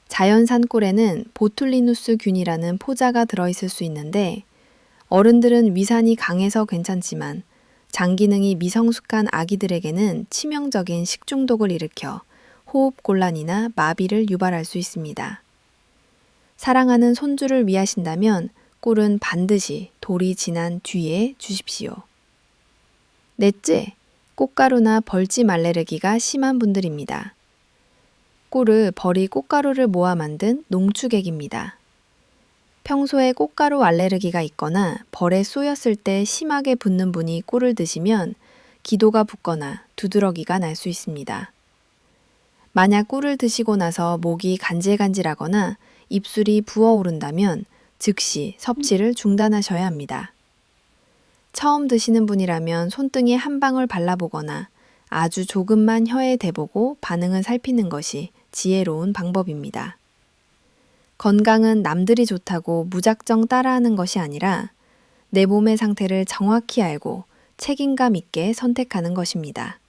자연산 꿀에는 보툴리누스 균이라는 포자가 들어있을 수 있는데 어른들은 위산이 강해서 괜찮지만 장 기능이 미성숙한 아기들에게는 치명적인 식중독을 일으켜 호흡곤란이나 마비를 유발할 수 있습니다. 사랑하는 손주를 위하신다면 꿀은 반드시 돌이 지난 뒤에 주십시오. 넷째, 꽃가루나 벌집 알레르기가 심한 분들입니다. 꿀은 벌이 꽃가루를 모아 만든 농축액입니다. 평소에 꽃가루 알레르기가 있거나 벌에 쏘였을 때 심하게 붓는 분이 꿀을 드시면 기도가 붓거나 두드러기가 날 수 있습니다. 만약 꿀을 드시고 나서 목이 간질간질하거나 입술이 부어오른다면 즉시 섭취를 중단하셔야 합니다. 처음 드시는 분이라면 손등에 한 방울 발라보거나 아주 조금만 혀에 대보고 반응을 살피는 것이 지혜로운 방법입니다. 건강은 남들이 좋다고 무작정 따라하는 것이 아니라 내 몸의 상태를 정확히 알고 책임감 있게 선택하는 것입니다.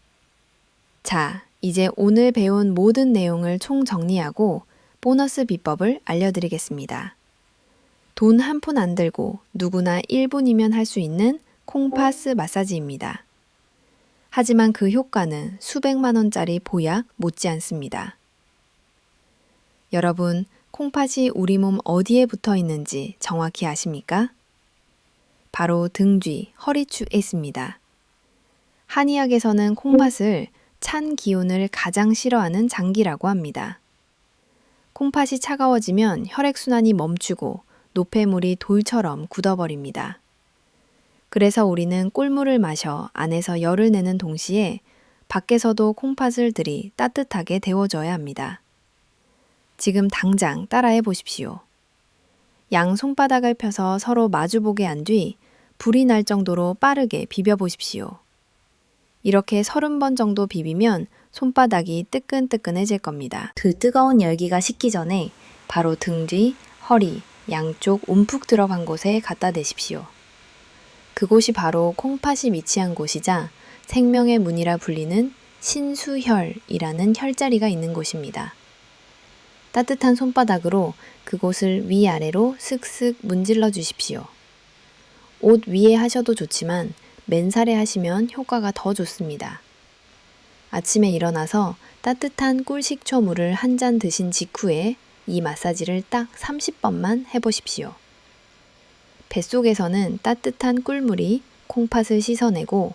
자, 이제 오늘 배운 모든 내용을 총정리하고 보너스 비법을 알려드리겠습니다. 돈 한 푼 안 들고 누구나 1분이면 할 수 있는 콩파스 마사지입니다. 하지만 그 효과는 수백만 원짜리 보약 못지않습니다. 여러분, 콩팥이 우리 몸 어디에 붙어 있는지 정확히 아십니까? 바로 등 뒤, 허리축에 있습니다. 한의학에서는 콩팥을 찬 기운을 가장 싫어하는 장기라고 합니다. 콩팥이 차가워지면 혈액순환이 멈추고 노폐물이 돌처럼 굳어버립니다. 그래서 우리는 꿀물을 마셔 안에서 열을 내는 동시에 밖에서도 콩팥을 들이 따뜻하게 데워줘야 합니다. 지금 당장 따라해 보십시오. 양 손바닥을 펴서 서로 마주보게 한 뒤 불이 날 정도로 빠르게 비벼 보십시오. 이렇게 30번 정도 비비면 손바닥이 뜨끈뜨끈해질 겁니다. 그 뜨거운 열기가 식기 전에 바로 등 뒤, 허리, 양쪽 움푹 들어간 곳에 갖다 대십시오. 그곳이 바로 콩팥이 위치한 곳이자 생명의 문이라 불리는 신수혈이라는 혈자리가 있는 곳입니다. 따뜻한 손바닥으로 그곳을 위아래로 슥슥 문질러 주십시오. 옷 위에 하셔도 좋지만 맨살에 하시면 효과가 더 좋습니다. 아침에 일어나서 따뜻한 꿀식초물을 한 잔 드신 직후에 이 마사지를 딱 30번만 해보십시오. 뱃속에서는 따뜻한 꿀물이 콩팥을 씻어내고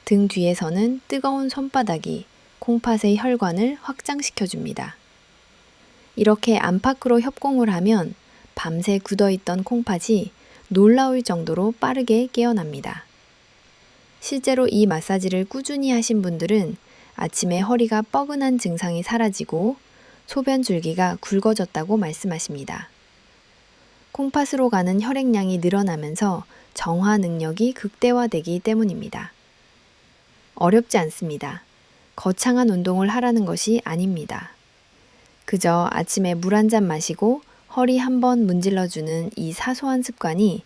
등 뒤에서는 뜨거운 손바닥이 콩팥의 혈관을 확장시켜줍니다. 이렇게 안팎으로 협공을 하면 밤새 굳어있던 콩팥이 놀라울 정도로 빠르게 깨어납니다. 실제로 이 마사지를 꾸준히 하신 분들은 아침에 허리가 뻐근한 증상이 사라지고 소변 줄기가 굵어졌다고 말씀하십니다. 콩팥으로 가는 혈액량이 늘어나면서 정화 능력이 극대화되기 때문입니다. 어렵지 않습니다. 거창한 운동을 하라는 것이 아닙니다. 그저 아침에 물 한 잔 마시고 허리 한번 문질러주는 이 사소한 습관이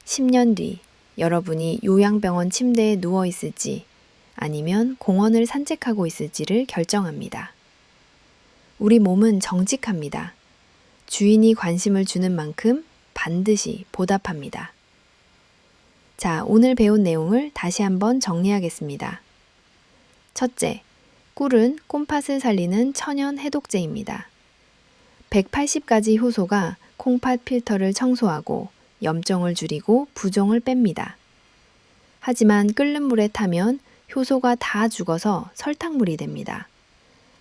10년 뒤 여러분이 요양병원 침대에 누워 있을지 아니면 공원을 산책하고 있을지를 결정합니다. 우리 몸은 정직합니다. 주인이 관심을 주는 만큼 반드시 보답합니다. 자, 오늘 배운 내용을 다시 한번 정리하겠습니다. 첫째, 꿀은 콩팥을 살리는 천연 해독제입니다. 180가지 효소가 콩팥 필터를 청소하고 염증을 줄이고 부종을 뺍니다. 하지만 끓는 물에 타면 효소가 다 죽어서 설탕물이 됩니다.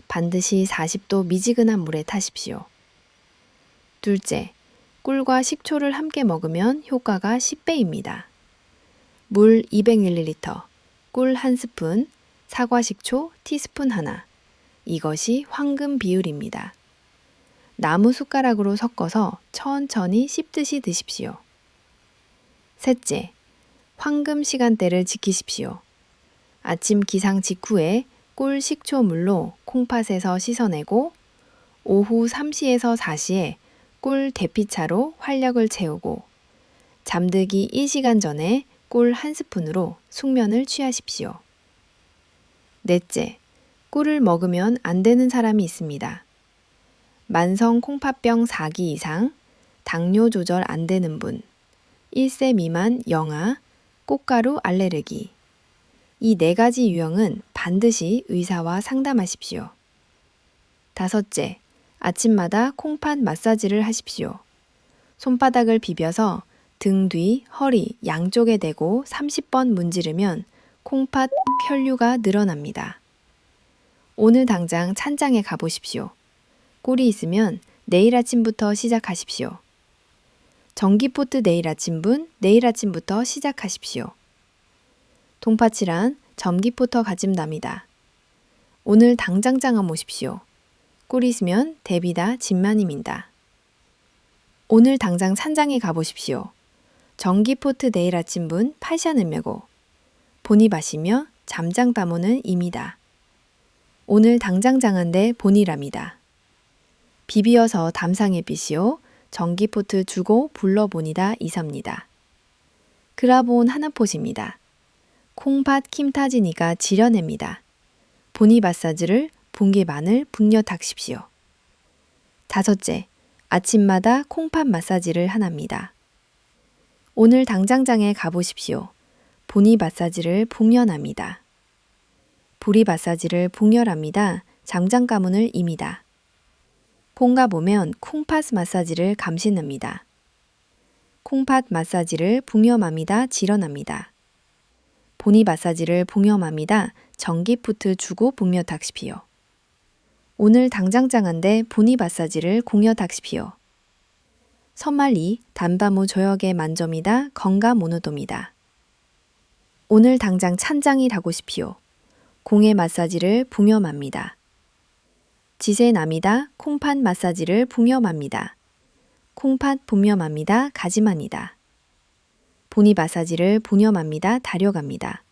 반드시 40도 미지근한 물에 타십시오. 둘째, 꿀과 식초를 함께 먹으면 효과가 10배입니다. 물 200ml, 꿀 1스푼, 사과식초 티스푼 하나. 이것이 황금 비율입니다. 나무 숟가락으로 섞어서 천천히 씹듯이 드십시오. 셋째, 황금 시간대를 지키십시오. 아침 기상 직후에 꿀 식초물로 콩팥에서 씻어내고 오후 3시에서 4시에 꿀 대피차로 활력을 채우고 잠들기 1시간 전에 꿀 1스푼으로 숙면을 취하십시오. 넷째, 꿀을 먹으면 안 되는 사람이 있습니다. 만성 콩팥병 4기 이상, 당뇨 조절 안 되는 분, 1세 미만 영아, 꽃가루 알레르기. 이 4가지 유형은 반드시 의사와 상담하십시오. 다섯째, 아침마다 콩팥 마사지를 하십시오. 손바닥을 비벼서 등 뒤, 허리 양쪽에 대고 30번 문지르면 콩팥 혈류가 늘어납니다. 오늘 당장 찬장에 가보십시오. 꿀이 있으면 내일 아침부터 시작하십시오. 전기포트 내일 아침분 내일 아침부터 시작하십시오. 동파치란 전기포터 가짐답니다. 오늘 당장 장아 모십시오. 꿀이 있으면 대비다 진마님입니다. 오늘 당장 찬장에 가보십시오. 전기포트 내일 아침분 팔샤는 메고 보니 바시며 잠장 따모는 임이다. 오늘 당장 장한데 보니랍니다. 비비어서 담상에 비시오. 전기포트 주고 불러보니다 이섭니다. 그라본 하나포시입니다. 콩팥 킴타지니가 지려냅니다. 보니 마사지를 분개 마늘 분녀 닦십시오. 다섯째, 아침마다 콩팥 마사지를 하나입니다. 오늘 당장장에 가보십시오. 보니 마사지를 봉연합니다. 보리 마사지를 봉열합니다. 장장 가문을 임이다. 콩가 보면 콩팥 마사지를 감신합니다. 콩팥 마사지를 봉염합니다. 질어납니다. 보니 마사지를 봉염합니다. 전기푸트 주고 봉며닥시피요. 오늘 당장장한데 보니 마사지를 공여닥시피요. 선말리 단바무 조역의 만점이다. 건가 모노돔이다. 오늘 당장 찬장이 라고시피요. 공의 마사지를 봉염합니다. 지세남이다. 콩팥 마사지를 봉염합니다. 콩팥 봉염합니다. 가지만이다. 보니 마사지를 봉염합니다. 다려갑니다.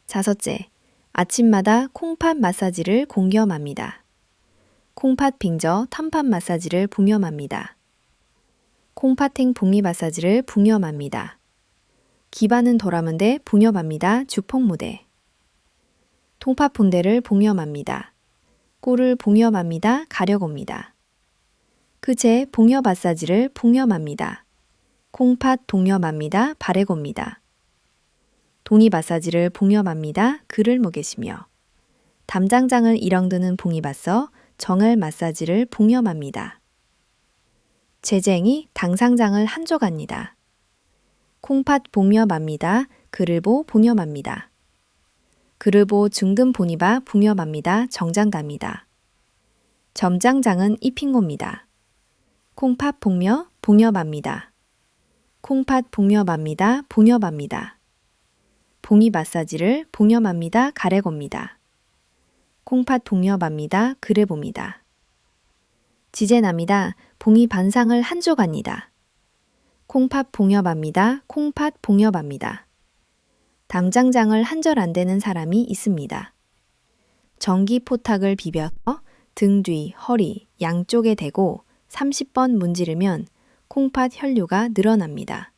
다섯째, 아침마다 콩팥 마사지를 공겸합니다. 콩팥 빙저 탐팥 마사지를 봉염합니다. 콩팥행 복리 마사지를 봉염합니다. 기반은 도라문데 봉염합니다. 주폭무대. 통팥 본대를 봉염합니다. 꼴을 봉염합니다. 가려옵니다. 그제 봉염 마사지를 봉염합니다. 콩팥 동염합니다. 바래봅니다. 동이 마사지를 봉염합니다. 글을 먹이시며 담장장을 일렁드는 봉이 봤어 정을 마사지를 봉염합니다. 제쟁이 당상장을 한조갑니다. 콩팥 봉염합니다. 글을 보 봉염합니다. 글을 보 중금 보니바 봉염합니다. 정장답니다. 점장장은 입힌고입니다. 콩팥 봉며 봉염합니다. 콩팥 봉염합니다. 봉염합니다. 봉이 마사지를 봉염합니다. 가래봅니다. 콩팥 봉염합니다. 그래봅니다. 지제납니다. 봉이 반상을 한조갑니다. 콩팥 봉염합니다. 콩팥 봉염합니다. 담장장을 한절 안 되는 사람이 있습니다. 전기 포탁을 비벼서 등 뒤, 허리, 양쪽에 대고 30번 문지르면 콩팥 혈류가 늘어납니다.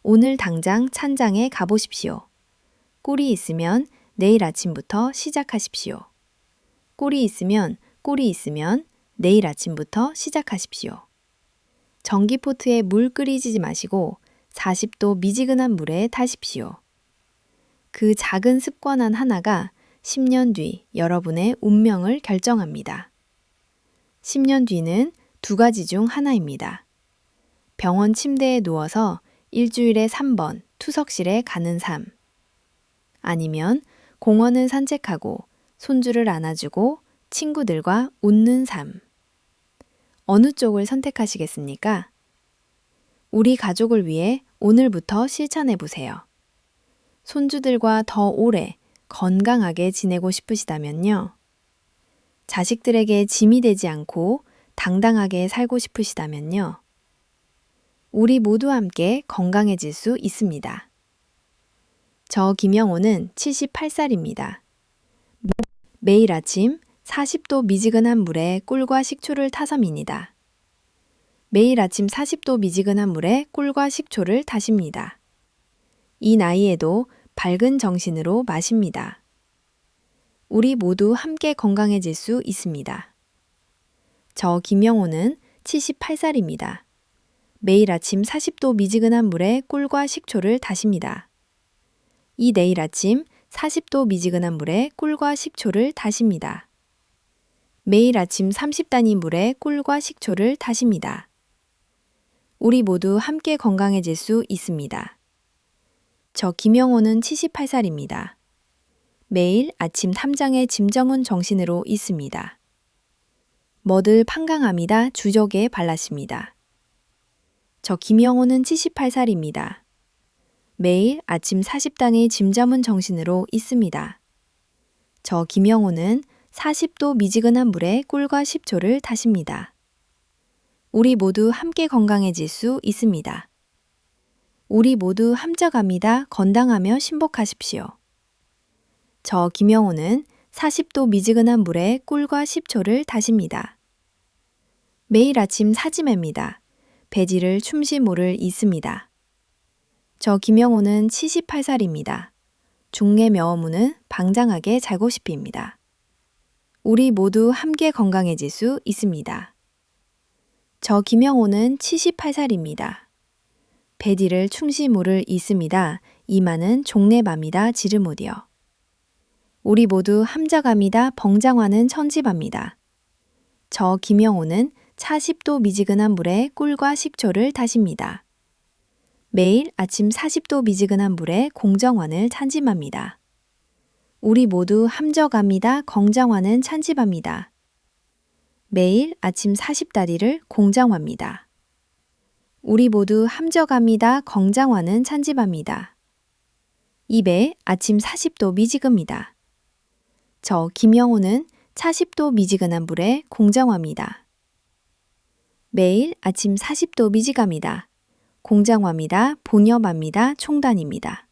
오늘 당장 찬장에 가보십시오. 꿀이 있으면 내일 아침부터 시작하십시오. 꿀이 있으면 내일 아침부터 시작하십시오. 전기포트에 물 끓이지 마시고 40도 미지근한 물에 타십시오. 그 작은 습관 하나가 10년 뒤 여러분의 운명을 결정합니다. 10년 뒤는 두 가지 중 하나입니다. 병원 침대에 누워서 일주일에 3번 투석실에 가는 삶. 아니면 공원을 산책하고 손주를 안아주고 친구들과 웃는 삶. 어느 쪽을 선택하시겠습니까? 우리 가족을 위해 오늘부터 실천해 보세요. 손주들과 더 오래 건강하게 지내고 싶으시다면요. 자식들에게 짐이 되지 않고 당당하게 살고 싶으시다면요. 우리 모두 함께 건강해질 수 있습니다. 저 김영호는 78살입니다. 매일 아침 40도 미지근한 물에 꿀과 식초를 타서입니다. 매일 아침 40도 미지근한 물에 꿀과 식초를 타십니다. 이 나이에도 밝은 정신으로 마십니다. 우리 모두 함께 건강해질 수 있습니다. 저 김영호는 78살입니다. 매일 아침 40도 미지근한 물에 꿀과 식초를 타십니다. 이 내일 아침 40도 미지근한 물에 꿀과 식초를 타십니다. 매일 아침 30단위 물에 꿀과 식초를 타십니다. 우리 모두 함께 건강해질 수 있습니다. 저 김영호는 78살입니다. 매일 아침 탐장에 짐정은 정신으로 있습니다. 뭐들 판강합니다. 주적에 발라십니다. 저 김영호는 78살입니다. 매일 아침 40당의 짐자문 정신으로 있습니다. 저 김영호는 40도 미지근한 물에 꿀과 식초를 타십니다. 우리 모두 함께 건강해질 수 있습니다. 우리 모두 함짝합니다. 건강하며 신복하십시오. 저 김영호는 40도 미지근한 물에 꿀과 식초를 타십니다. 매일 아침 사지매입니다. 배지를 춤시 모를 있습니다. 저 김영호는 78살입니다. 중내 명어무는 방장하게 자고 싶입니다. 우리 모두 함께 건강해질 수 있습니다. 저 김영호는 78살입니다. 배디를 충시물을 있습니다. 이마는 종래밥니다. 지르못이요. 우리 모두 함저갑니다. 벙장화는 천지밥니다. 저 김영호는 차 10도 미지근한 물에 꿀과 식초를 타십니다. 매일 아침 40도 미지근한 물에 공정환을 찬집합니다. 우리 모두 함저갑니다. 건장환은 찬집합니다. 매일 아침 40다리를 공장화입니다. 우리 모두 함저갑니다. 건장환은 찬집합니다. 입에 아침 40도 미지근입니다. 저 김영호는 차 10도 미지근한 물에 공장화입니다. 매일 아침 40도 미지갑니다. 공장화입니다. 본여합니다. 총단입니다.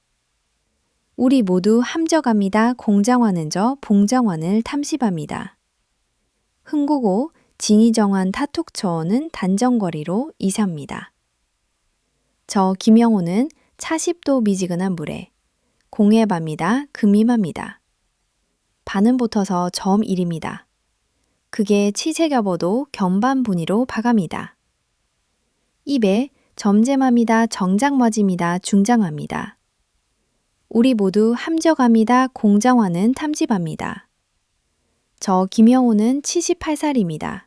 우리 모두 함저갑니다. 공장화는 저 봉장환을 탐십합니다. 흥고고 진이정한 타톡처어는 단정거리로 이삽니다. 저 김영호는 차 10도 미지근한 물에 공해밥니다. 금임합니다. 반은 붙어서 점 1입니다. 그게 치새겨봐도 견반 분위로 박합니다. 입에 점잼합니다. 정장맞입니다. 중장합니다. 우리 모두 함저갑니다. 공장화는 탐집합니다. 저 김영호는 78살입니다.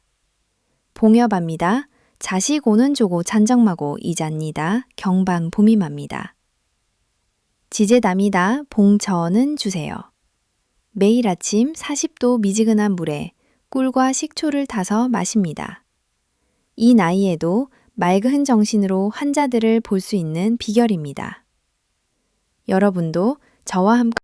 봉여합니다. 자식 오는 조고 잔정마고 이잡니다. 경방 봄임합니다. 지제답니다. 봉저는 주세요. 매일 아침 40도 미지근한 물에 꿀과 식초를 타서 마십니다. 이 나이에도 맑은 정신으로 환자들을 볼 수 있는 비결입니다. 여러분도 저와 함께